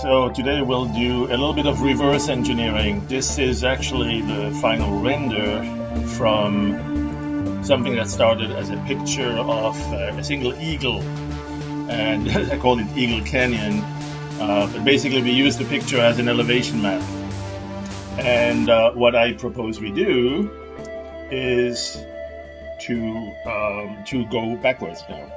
So today we'll do a little bit of reverse engineering. This is actually the final render from something that started as a picture of a single eagle, and I called it Eagle Canyon. But basically we use the picture as an elevation map. And what I propose we do is to go backwards now.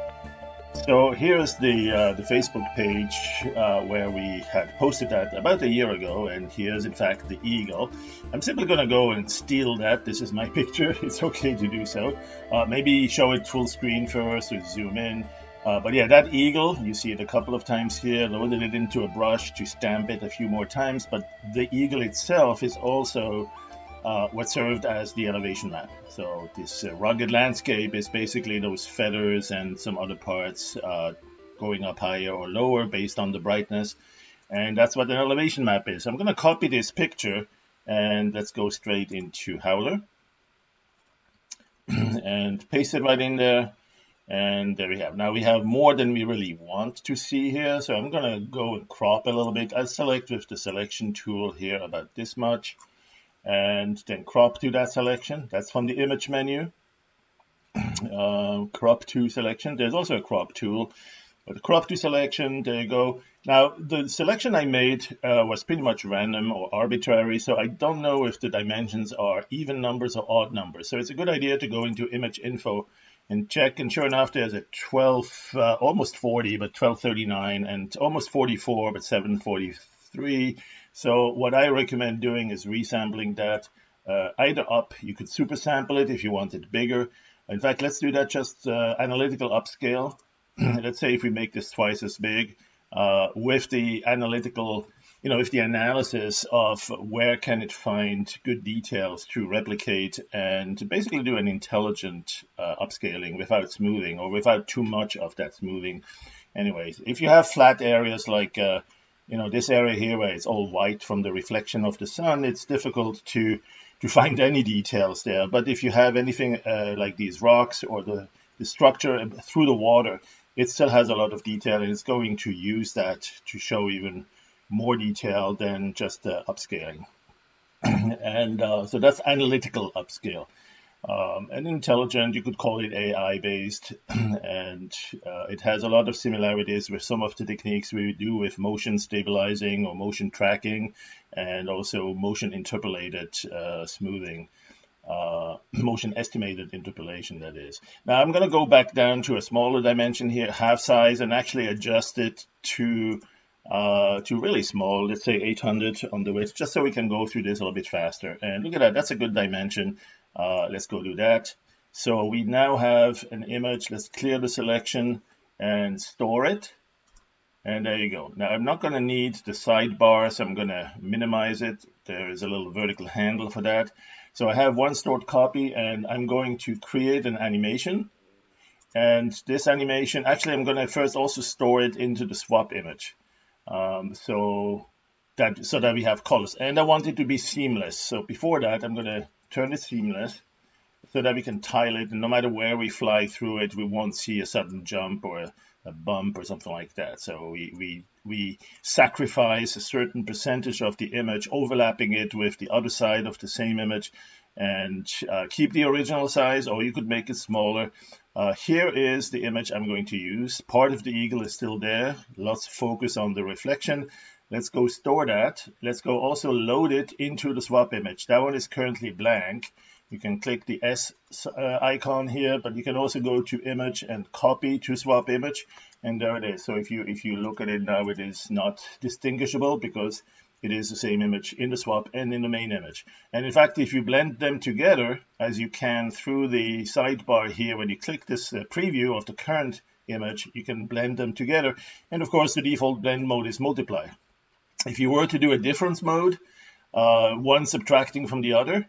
So here's the Facebook page where we had posted that about a year ago, and here's in fact the eagle. I'm simply going to go and steal that. This is my picture. It's okay to do so. Maybe show it full screen first or zoom in. But yeah, that eagle, you see it a couple of times here, loaded it into a brush to stamp it a few more times, but the eagle itself is also what served as the elevation map. So this rugged landscape is basically those feathers and some other parts going up higher or lower based on the brightness. And that's what an elevation map is. I'm going to copy this picture and let's go straight into Howler and paste it right in there. And there we have. Now we have more than we really want to see here. So I'm going to go and crop a little bit. I'll select with the selection tool here about this much. And then crop to that selection. That's from the image menu. Crop to selection. There's also a crop tool. But the crop to selection, there you go. Now, the selection I made was pretty much random or arbitrary, so I don't know if the dimensions are even numbers or odd numbers. So it's a good idea to go into image info and check, and sure enough, there's a 12, almost 40, but 1239, and almost 44, but 743. So what I recommend doing is resampling that either up. You could super sample it if you want it bigger. In fact, let's do that just analytical upscale. Let's say if we make this twice as big with the analytical, with the analysis of where can it find good details to replicate and to basically do an intelligent upscaling without smoothing or without too much of that smoothing. Anyways, if you have flat areas like this area here where it's all white from the reflection of the sun, it's difficult to find any details there. But if you have anything like these rocks or the structure through the water, it still has a lot of detail, and it's going to use that to show even more detail than just upscaling. And so that's analytical upscale. And intelligent, you could call it AI based, and it has a lot of similarities with some of the techniques we do with motion stabilizing or motion tracking, and also motion interpolated smoothing, motion estimated interpolation, that is. Now I'm going to go back down to a smaller dimension here, half size, and actually adjust it to really small, let's say 800 on the width, just so we can go through this a little bit faster. And look at that, that's a good dimension. Let's go do that. So we now have an image. Let's clear the selection and store it. And there you go. Now I'm not going to need the sidebar, so I'm going to minimize it. There is a little vertical handle for that. So I have one stored copy, and I'm going to create an animation. And this animation, actually I'm going to first also store it into the swap image. So that we have colors. And I want it to be seamless. So before that, I'm going to turn it seamless so that we can tile it, and no matter where we fly through it, we won't see a sudden jump or a bump or something like that. So we sacrifice a certain percentage of the image, overlapping it with the other side of the same image, and keep the original size, or you could make it smaller. Here is the image I'm going to use. Part of the eagle is still there. Lots of focus on the reflection. Let's go store that. Let's go also load it into the swap image. That one is currently blank. You can click the S icon here, but you can also go to image and copy to swap image, and there it is. So if you look at it now, it is not distinguishable because it is the same image in the swap and in the main image. And in fact, if you blend them together, as you can through the sidebar here, when you click this preview of the current image, you can blend them together. And of course, the default blend mode is multiply. If you were to do a difference mode, one subtracting from the other,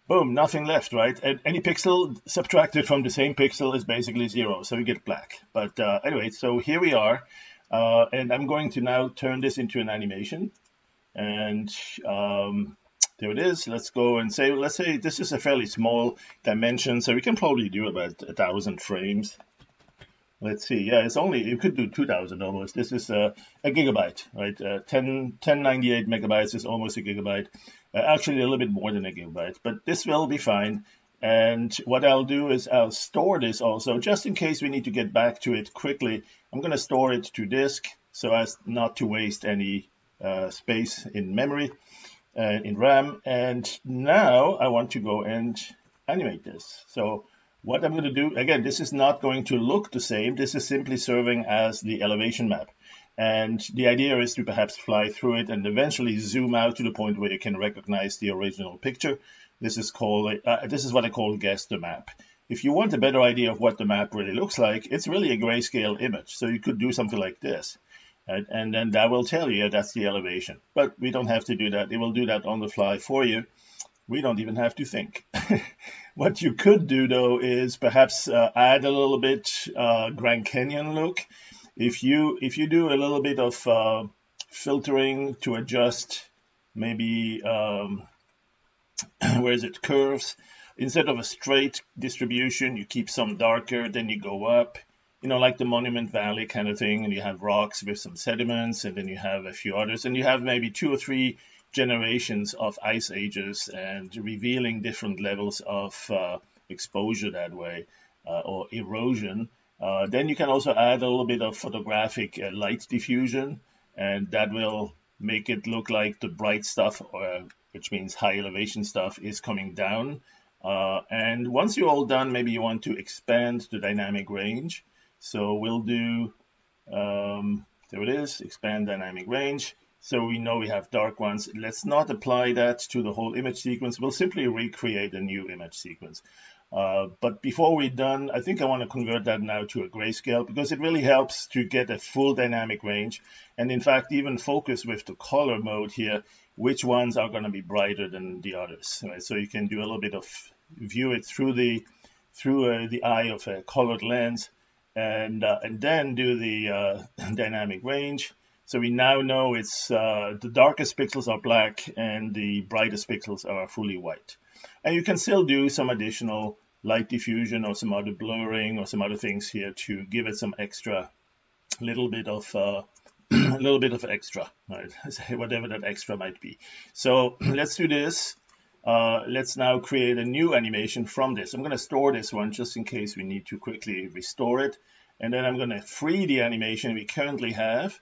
boom, nothing left, right? And any pixel subtracted from the same pixel is basically 0, so you get black. But anyway, so here we are, and I'm going to now turn this into an animation. And there it is. Let's go and say, let's say this is a fairly small dimension, so we can probably do about 1,000 frames. let's see. Yeah, it's only, you could do 2000 almost. This is a gigabyte, right? 1098 megabytes is almost a gigabyte. Actually, a little bit more than a gigabyte, but this will be fine. And what I'll do is I'll store this also, just in case we need to get back to it quickly. I'm going to store it to disk so as not to waste any space in memory, in RAM. And now I want to go and animate this. So what I'm going to do, again, this is not going to look the same. This is simply serving as the elevation map. And the idea is to perhaps fly through it and eventually zoom out to the point where you can recognize the original picture. This is what I call guess the map. If you want a better idea of what the map really looks like, it's really a grayscale image. So you could do something like this. Right? And then that will tell you that's the elevation. But we don't have to do that. It will do that on the fly for you. We don't even have to think. What you could do, though, is perhaps add a little bit Grand Canyon look. If you do a little bit of filtering to adjust maybe curves, instead of a straight distribution, you keep some darker, then you go up, like the Monument Valley kind of thing, and you have rocks with some sediments, and then you have a few others, and you have maybe 2 or 3 generations of ice ages, and revealing different levels of exposure that way, or erosion. Then you can also add a little bit of photographic light diffusion, and that will make it look like the bright stuff, which means high elevation stuff, is coming down. And once you're all done, maybe you want to expand the dynamic range. So we'll do, there it is, expand dynamic range. So we know we have dark ones. Let's not apply that to the whole image sequence. We'll simply recreate a new image sequence. But before we're done, I think I want to convert that now to a grayscale, because it really helps to get a full dynamic range. And in fact, even focus with the color mode here, which ones are going to be brighter than the others. Right? So you can do a little bit of view it through the eye of a colored lens, and then do the dynamic range. So we now know it's the darkest pixels are black and the brightest pixels are fully white. And you can still do some additional light diffusion or some other blurring or some other things here to give it some extra, little bit of extra, right? Whatever that extra might be. So let's do this. Let's now create a new animation from this. I'm going to store this one just in case we need to quickly restore it. And then I'm going to free the animation we currently have.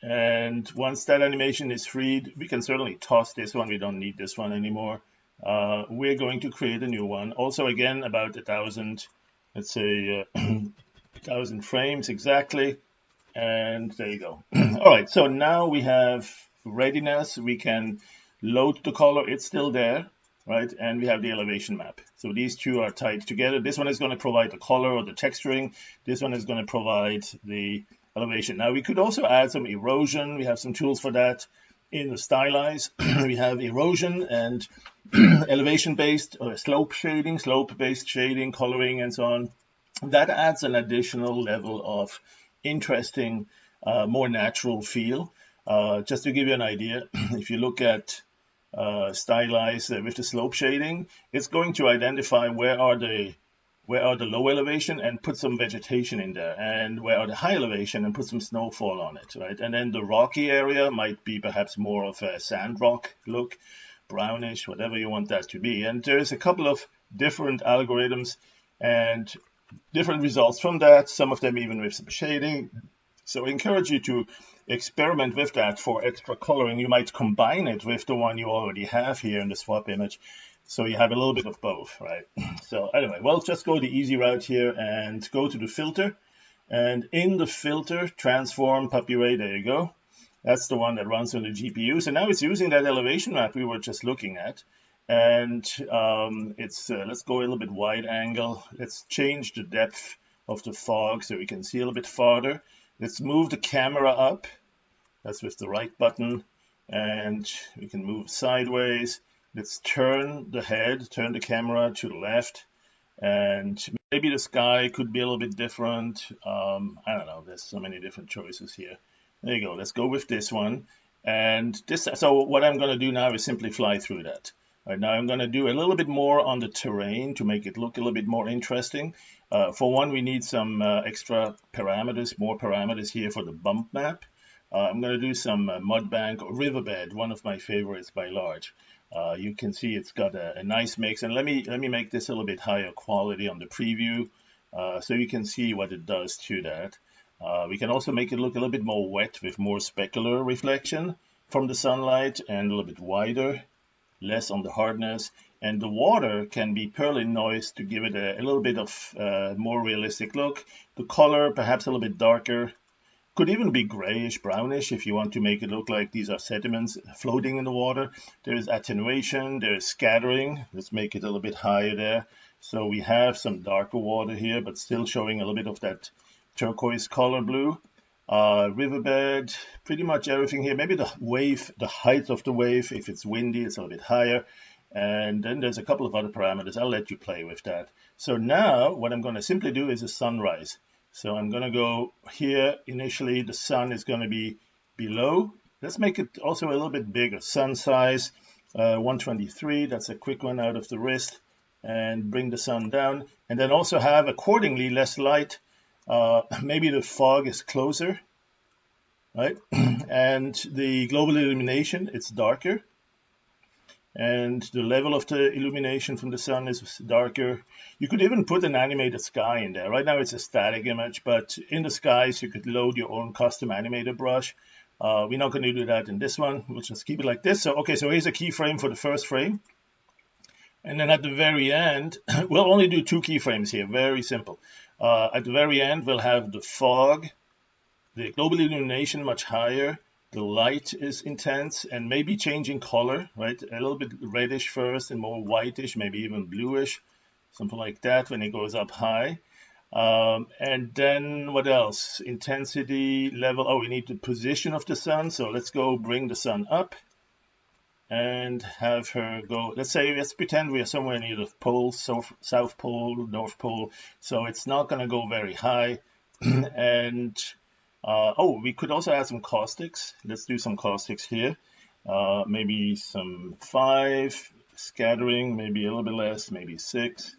And once that animation is freed, we can certainly toss this one. We don't need this one anymore. We're going to create a new one. Also, again, about 1,000, let's say 1,000 frames exactly. And there you go. All right, so now we have readiness. We can load the color. It's still there, right? And we have the elevation map. So these two are tied together. This one is going to provide the color or the texturing. This one is going to provide the elevation. Now we could also add some erosion. We have some tools for that in the stylize. We have erosion and elevation-based or slope-based shading, coloring, and so on. That adds an additional level of interesting, more natural feel. Just to give you an idea, if you look at stylize with the slope shading, it's going to identify where are the low elevation and put some vegetation in there, and where are the high elevation and put some snowfall on it, right? And then the rocky area might be perhaps more of a sand rock look, brownish, whatever you want that to be. And there's a couple of different algorithms and different results from that, some of them even with some shading. So I encourage you to experiment with that for extra coloring. You might combine it with the one you already have here in the swap image, so you have a little bit of both, right? So anyway, well, just go the easy route here and go to the filter. And in the filter, transform puppy ray, there you go. That's the one that runs on the GPU. So now it's using that elevation map we were just looking at. And let's go a little bit wide angle. Let's change the depth of the fog so we can see a little bit farther. Let's move the camera up. That's with the right button. And we can move sideways. Let's turn the camera to the left. And maybe the sky could be a little bit different. I don't know. There's so many different choices here. There you go. Let's go with this one. And this. So what I'm going to do now is simply fly through that. All right, now I'm going to do a little bit more on the terrain to make it look a little bit more interesting. For one, we need some extra parameters, more parameters here for the bump map. I'm going to do some Mudbank or riverbed, one of my favorites by large. You can see it's got a nice mix, and let me make this a little bit higher quality on the preview, so you can see what it does to that. We can also make it look a little bit more wet with more specular reflection from the sunlight and a little bit wider, less on the hardness, and the water can be pearly noise to give it a little bit of more realistic look. The color perhaps a little bit darker, could even be grayish, brownish if you want to make it look like these are sediments floating in the water. There's attenuation, there's scattering. Let's make it a little bit higher there. So we have some darker water here, but still showing a little bit of that turquoise color blue. Riverbed, pretty much everything here. Maybe the wave, the height of the wave, if it's windy, it's a little bit higher. And then there's a couple of other parameters. I'll let you play with that. So now what I'm going to simply do is a sunrise. So I'm going to go here. Initially, the sun is going to be below. Let's make it also a little bit bigger. Sun size 123. That's a quick one out of the wrist. And bring the sun down. And then also have accordingly less light. Maybe the fog is closer, right? And the global illumination, it's darker. And the level of the illumination from the sun is darker. You could even put an animated sky in there. Right now it's a static image, but in the skies you could load your own custom animator brush. We're not going to do that in this one. We'll just keep it like this. So okay, so here's a keyframe for the first frame. And then at the very end, we'll only do 2 keyframes here. Very simple. At the very end, we'll have the fog, the global illumination much higher. The light is intense and maybe changing color, right? A little bit reddish first and more whitish, maybe even bluish, something like that when it goes up high. And then what else? Intensity level. Oh, we need the position of the sun. So let's go bring the sun up and have her go. Let's pretend we are somewhere near the pole, South Pole, North Pole. So it's not going to go very high. And oh, we could also add some caustics. Let's do some caustics here. Maybe some 5, scattering, maybe a little bit less, maybe 6.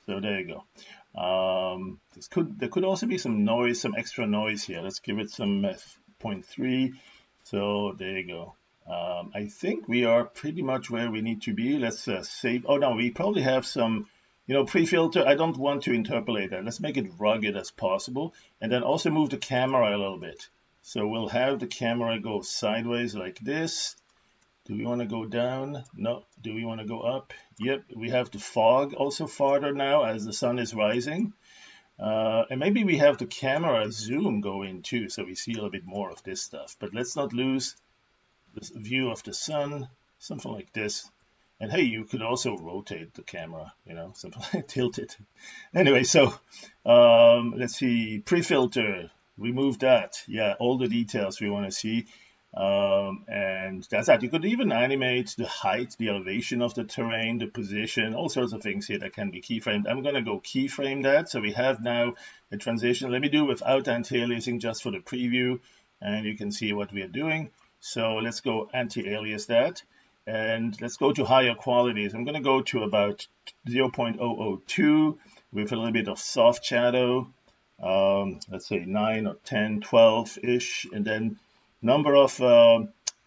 So there you go. There could also be some noise, some extra noise here. Let's give it some 0.3. So there you go. I think we are pretty much where we need to be. Let's save. Oh no, we probably have some, pre-filter. I don't want to interpolate that. Let's make it rugged as possible. And then also move the camera a little bit. So we'll have the camera go sideways like this. Do we want to go down? No. Do we want to go up? Yep. We have the fog also farther now as the sun is rising. And maybe we have the camera zoom go in too, so we see a little bit more of this stuff. But let's not lose this view of the sun, something like this. And hey, you could also rotate the camera, something like tilt it. Anyway, so let's see, pre-filter, remove that. Yeah, all the details we want to see. And that's that. You could even animate the height, the elevation of the terrain, the position, all sorts of things here that can be keyframed. I'm going to go keyframe that. So we have now a transition. Let me do without anti-aliasing just for the preview, and you can see what we are doing. So let's go anti-alias that, and let's go to higher qualities. I'm going to go to about 0.002 with a little bit of soft shadow. Let's say 9 or 10, 12-ish, and then number of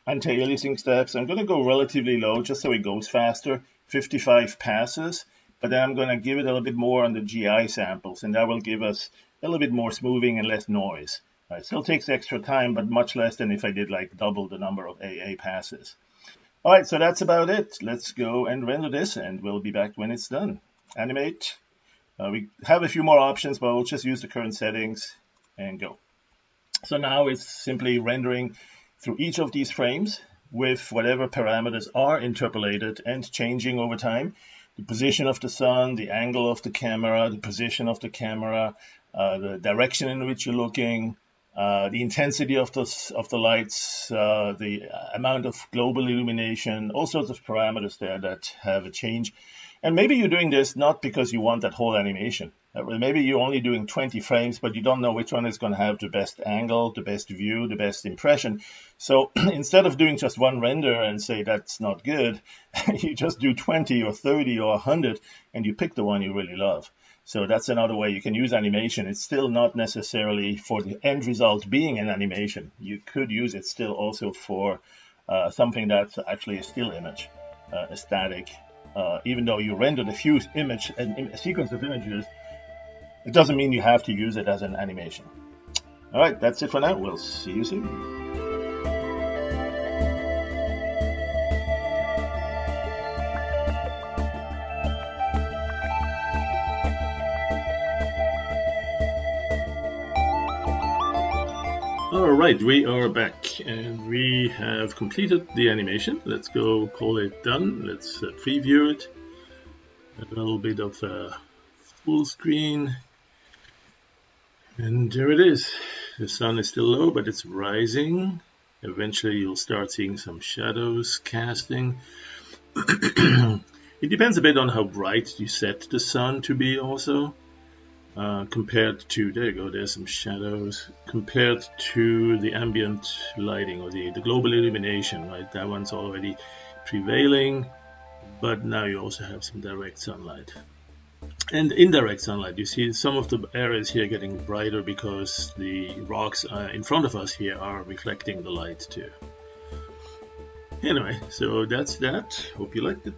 anti-aliasing steps. I'm going to go relatively low just so it goes faster, 55 passes, but then I'm going to give it a little bit more on the GI samples, and that will give us a little bit more smoothing and less noise. It still takes extra time, but much less than if I did like double the number of AA passes. All right, so that's about it. Let's go and render this, and we'll be back when it's done. Animate. We have a few more options, but we'll just use the current settings and go. So now it's simply rendering through each of these frames with whatever parameters are interpolated and changing over time. The position of the sun, the angle of the camera, the position of the camera, the direction in which you're looking, the intensity of the lights, the amount of global illumination, all sorts of parameters there that have a change. And maybe you're doing this not because you want that whole animation. Maybe you're only doing 20 frames, but you don't know which one is going to have the best angle, the best view, the best impression. So instead of doing just one render and say that's not good, you just do 20 or 30 or 100 and you pick the one you really love. So that's another way you can use animation. It's still not necessarily for the end result being an animation. You could use it still also for something that's actually a still image, a static. Even though you rendered a few a sequence of images, it doesn't mean you have to use it as an animation. All right, that's it for now. We'll see you soon. All right, we are back and we have completed the animation. Let's go call it done. Let's preview it. A little bit of full screen. And there it is. The sun is still low, but it's rising. Eventually you'll start seeing some shadows casting. It depends a bit on how bright you set the sun to be also. Compared to, there you go, there's some shadows. Compared to the ambient lighting or the global illumination, right? That one's already prevailing. But now you also have some direct sunlight. And indirect sunlight, you see some of the areas here getting brighter because the rocks in front of us here are reflecting the light too. Anyway, so that's that. Hope you liked it.